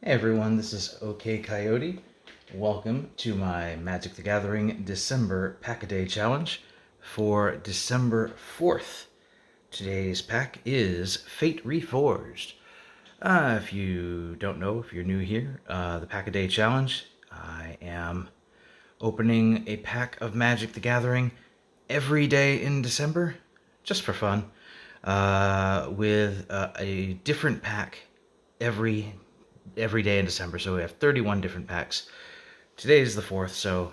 Hey everyone, this is OKCoyote. Welcome to my Magic the Gathering December Pack-A-Day Challenge for December 4th. Today's pack is Fate Reforged. If you don't know, if you're new here, the Pack-A-Day Challenge, I am opening a pack of Magic the Gathering every day in December, just for fun, with a different pack every day in December. So we have 31 different packs. Today is the 4th, so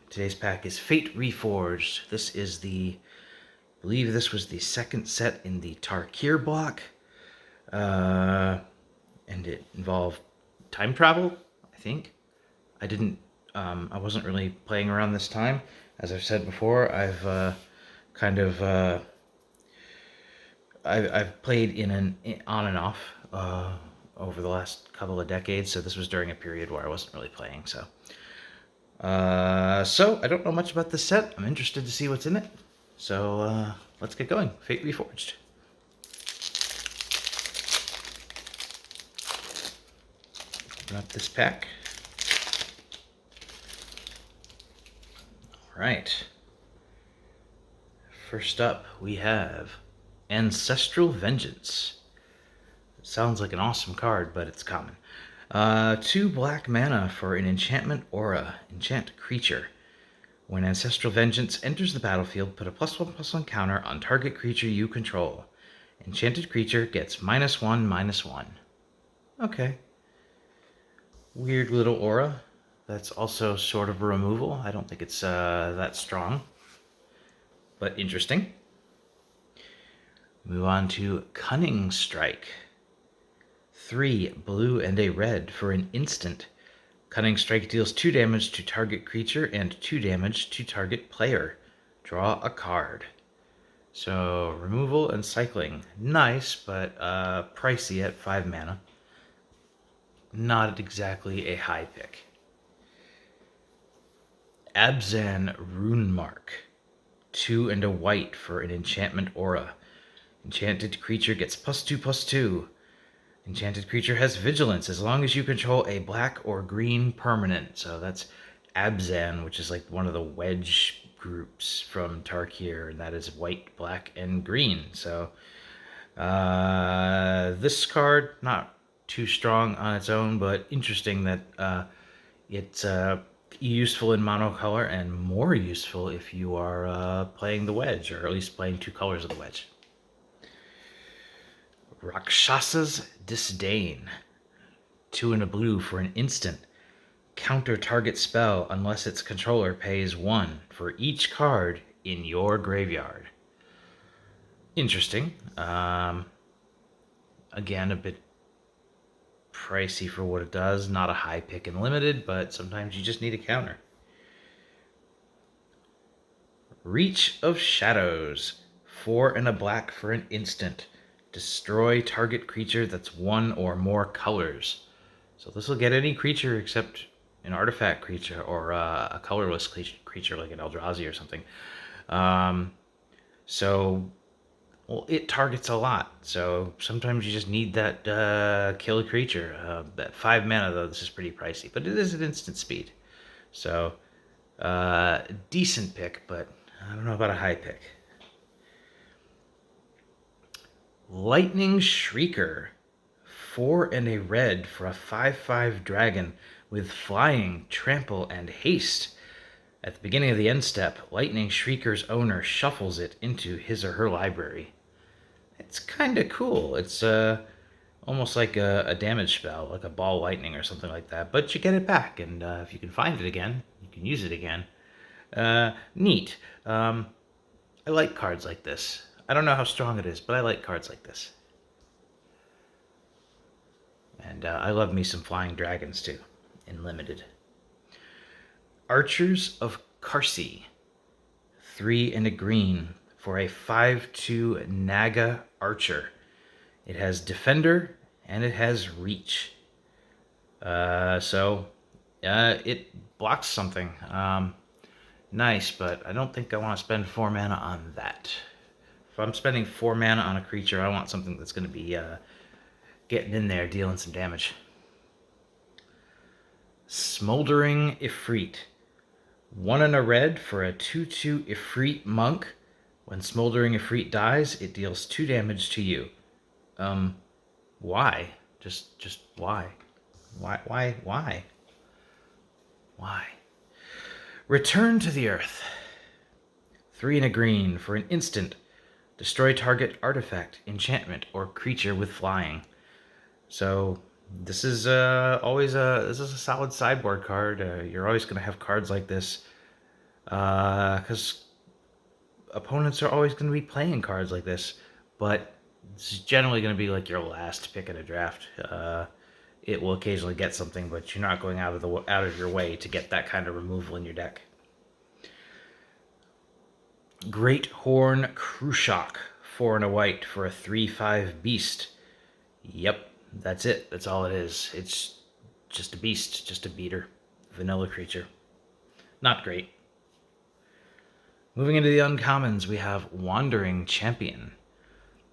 today's pack is Fate Reforged. This is I believe this was the second set in the Tarkir block. And it involved time travel, I think. I wasn't really playing around this time. As I've said before, I've played on and off over the last couple of decades, so this was during a period where I wasn't really playing. So I don't know much about this set. I'm interested to see what's in it. So let's get going. Fate Reforged. Open up this pack. All right. First up, we have Ancestral Vengeance. It sounds like an awesome card, but it's common. 2 black mana for an enchantment aura. Enchant creature. When Ancestral Vengeance enters the battlefield, put a +1/+1 counter on target creature you control. Enchanted creature gets -1/-1. Okay. Weird little aura. That's also sort of a removal. I don't think it's that strong, but interesting. Move on to Cunning Strike. 3 blue and a red for an instant. Cunning Strike deals 2 damage to target creature and 2 damage to target player. Draw a card. So removal and cycling. Nice, but pricey at 5 mana. Not exactly a high pick. Abzan Runemark. 2 and a white for an enchantment aura. Enchanted creature gets +2/+2. Enchanted creature has vigilance as long as you control a black or green permanent. So that's Abzan, which is like one of the wedge groups from Tarkir, and that is white, black, and green. So this card, not too strong on its own, but interesting that it's useful in monocolor and more useful if you are playing the wedge, or at least playing 2 colors of the wedge. Rakshasa's Disdain. 2 and a blue for an instant. Counter target spell unless its controller pays 1 for each card in your graveyard. Interesting. Again, a bit pricey for what it does. Not a high pick in limited, but sometimes you just need a counter. Reach of Shadows. 4 and a black for an instant. Destroy target creature that's 1 or more colors. So this will get any creature except an artifact creature or a colorless creature like an Eldrazi or something. Well, it targets a lot. So sometimes you just need that kill a creature. At 5 mana, though, this is pretty pricey. But it is at instant speed. So decent pick, but I don't know about a high pick. Lightning Shrieker. 4 and a red for a 5/5 dragon with flying, trample, and haste. At the beginning of the end step, Lightning Shrieker's owner shuffles it into his or her library. It's kind of cool. It's almost like a damage spell, like a ball lightning or something like that. But you get it back, and if you can find it again, you can use it again. Neat. I like cards like this. I don't know how strong it is, but I like cards like this. And I love me some flying dragons too, in limited. Archers of Karsi. 3 and a green for a 5/2 Naga Archer. It has Defender and it has Reach. It blocks something. Nice, but I don't think I want to spend 4 mana on that. If I'm spending 4 mana on a creature, I want something that's going to be getting in there, dealing some damage. Smoldering Ifrit. 1 and a red for a 2/2 Ifrit monk. When Smoldering Ifrit dies, it deals 2 damage to you. Why? Just why? Why? Why? Return to the earth. 3 and a green for an instant. Destroy target artifact, enchantment, or creature with flying. So this is this is a solid sideboard card. You're always going to have cards like this because opponents are always going to be playing cards like this. But it's generally going to be like your last pick in a draft. It will occasionally get something, but you're not going out of your way to get that kind of removal in your deck. Great Horn Krushok, 4 and a white for a 3/5 beast. Yep, that's it. That's all it is. It's just a beast, just a beater. Vanilla creature. Not great. Moving into the uncommons, we have Wandering Champion.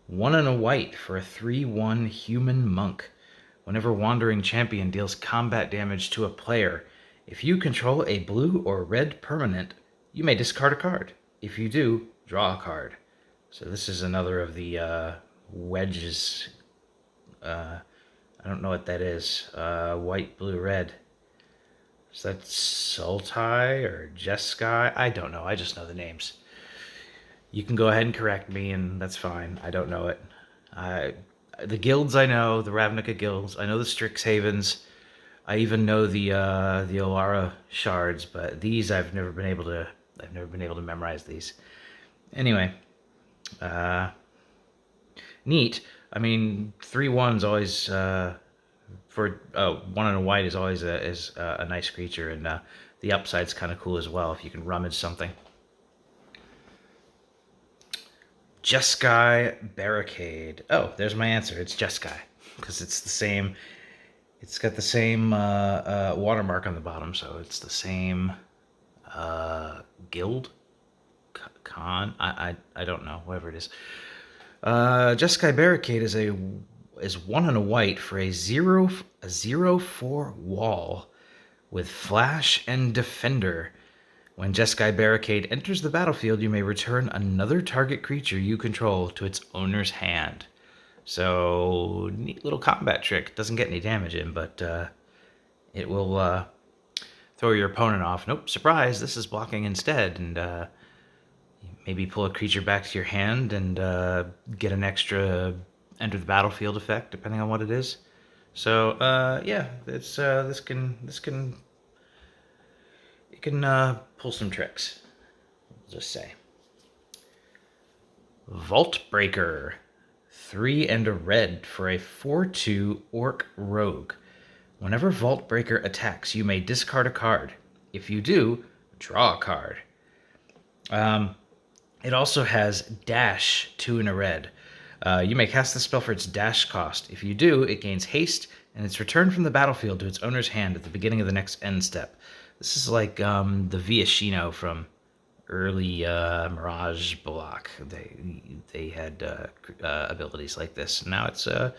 1 and a white for a 3/1 human monk. Whenever Wandering Champion deals combat damage to a player, if you control a blue or red permanent, you may discard a card. If you do, draw a card. So this is another of the wedges. I don't know what that is. White, blue, red. Is that Sultai or Jeskai? I don't know. I just know the names. You can go ahead and correct me, and that's fine. I don't know it. The guilds I know, the Ravnica guilds. I know the Strixhavens. I even know the Olara shards, but these I've never been able to memorize these. Anyway, neat. I mean, 3/1's always for 1 and a white is always a nice creature, and the upside's kind of cool as well if you can rummage something. Jeskai Barricade. Oh, there's my answer. It's Jeskai because it's the same. It's got the same watermark on the bottom, so it's the same guild. Con. I don't know. Whatever it is. Jeskai Barricade is 1 and a white for a 0/4 wall with flash and defender. When Jeskai Barricade enters the battlefield, you may return another target creature you control to its owner's hand. So, neat little combat trick. Doesn't get any damage in, but it will throw your opponent off. Nope, surprise, this is blocking instead. And maybe pull a creature back to your hand and get an extra enter the battlefield effect, depending on what it is. So, yeah, it's this can pull some tricks, I'll just say. Vault Breaker. 3 and a red for a 4/2 orc rogue. Whenever Vault Breaker attacks, you may discard a card. If you do, draw a card. It also has dash, 2 and a red. You may cast the spell for its dash cost. If you do, it gains haste, and it's returned from the battlefield to its owner's hand at the beginning of the next end step. This is like the Viashino from early Mirage block. They had abilities like this. Now it's a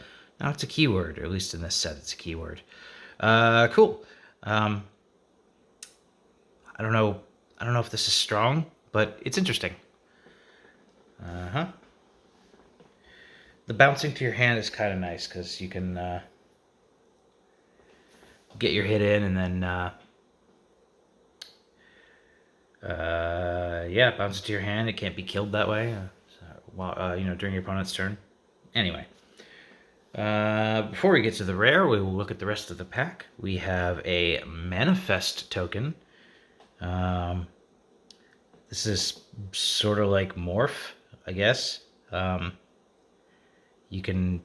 keyword, or at least in this set, it's a keyword. Cool. I don't know if this is strong, but it's interesting. The bouncing to your hand is kind of nice because you can get your hit in and then bounce it to your hand. It can't be killed that way during your opponent's turn. Anyway, before we get to the rare, we will look at the rest of the pack. We have a Manifest token. This is sort of like Morph, I guess. You can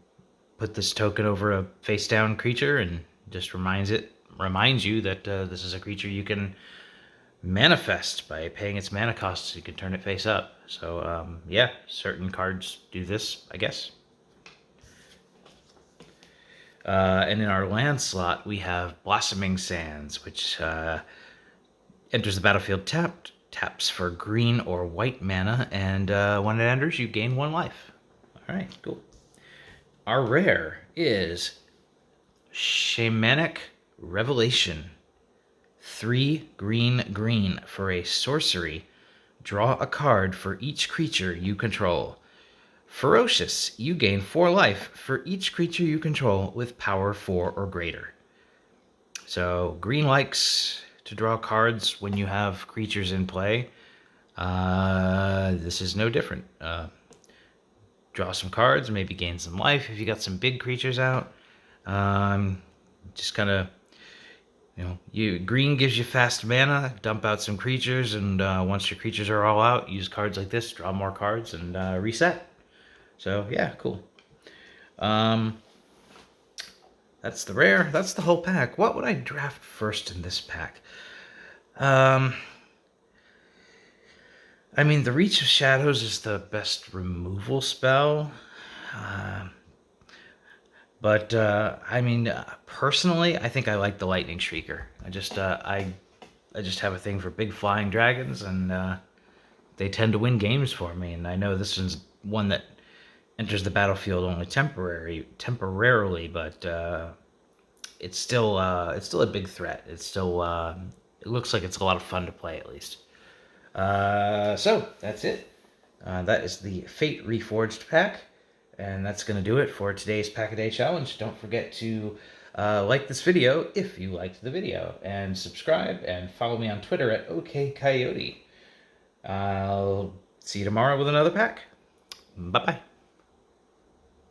put this token over a face-down creature and just reminds you that this is a creature you can manifest by paying its mana cost, so you can turn it face up. So, yeah, certain cards do this, I guess. And in our land slot, we have Blossoming Sands, which enters the battlefield taps for green or white mana, and when it enters, you gain 1 life. All right, cool. Our rare is Shamanic Revelation. 3 green green for a sorcery. Draw a card for each creature you control. Ferocious, you gain 4 life for each creature you control with power 4 or greater. So green likes to draw cards when you have creatures in play. This is no different. Draw some cards, maybe gain some life if you got some big creatures out. Just kind of, green gives you fast mana, dump out some creatures, and once your creatures are all out, use cards like this, draw more cards, and reset. So yeah, cool. That's the rare. That's the whole pack. What would I draft first in this pack? I mean, the Reach of Shadows is the best removal spell. But personally, I think I like the Lightning Shrieker. I just have a thing for big flying dragons, and they tend to win games for me. And I know this is one that enters the battlefield only temporarily, but it's still a big threat. It's still it looks like it's a lot of fun to play, at least. So that's it. That is the Fate Reforged pack, and that's going to do it for today's Pack-A-Day Challenge. Don't forget to like this video if you liked the video, and subscribe, and follow me on Twitter at OKCoyote. I'll see you tomorrow with another pack. Bye-bye.